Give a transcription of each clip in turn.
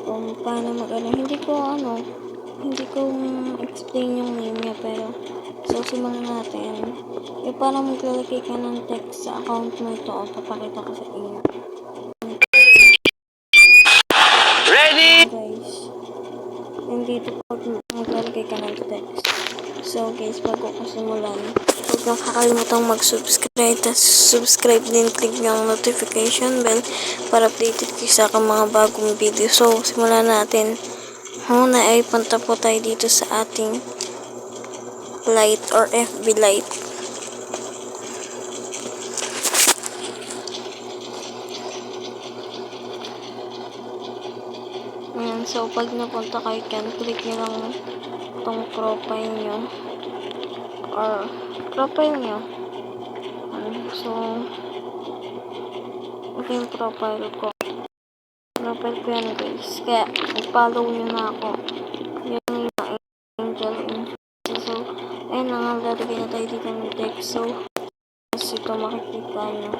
kung paano hindi ko explain yung name niya, pero so simulan natin. Yung parang maglalagay ka ng text sa account mo ito, papakita ko sa inyo. Ready? Guys, hindi dito pag maglalagay ka ng text. So guys, bago ko simulan, huwag kang kakalimutang mag-subscribe, tapos subscribe din, click yung notification bell para updated kayo sa aking mga bagong video. So, simulan natin. Muna ay punta po tayo dito sa ating light or FB light. Ayan, so pag napunta kayo dyan, click nyo lang itong profile nyo or profile nyo. So, ito yung profile ko. Profile ko yan guys. Kaya, i-follow nyo na ako. Yan yung Angel. So, ayun na nga, lalagay na tayo dito ng text. So, kasi ito makikita nyo.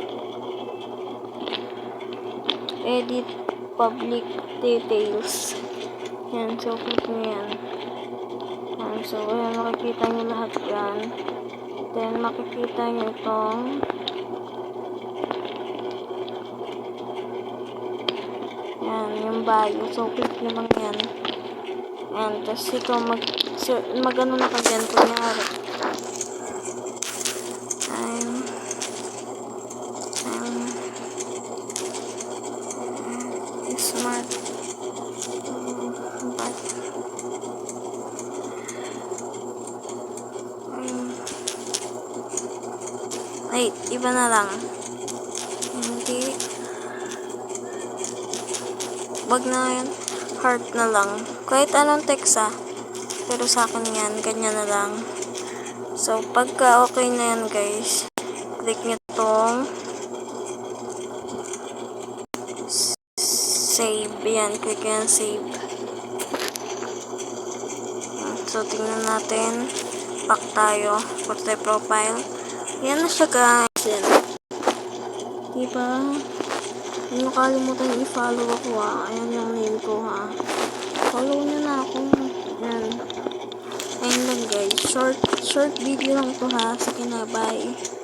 Edit public details. Yan, so click nyo yan. So, ayan, makikita nyo lahat yan. Then, makikita nyo itong yan, yung bio. So, click nyo lang yan. Yan, tapos ito, mag-ano na ka dyan, kunyari. Smart. But, wait, iba na lang. Hindi. Wag na yan. Heart na lang. Kahit anong text pero sa akin yan, ganyan na lang. So, pagka okay na yan guys, click nyo tong save. Yan, click yan, save. So, tingnan natin. Back tayo. Portrait profile. Yan na siya guys. Yan. Diba? Hindi mo kalimutan i-follow ako Ayan yung name ko Follow nyo na ako. Yan. Ayun lang guys. Short video lang to Sige na, bye.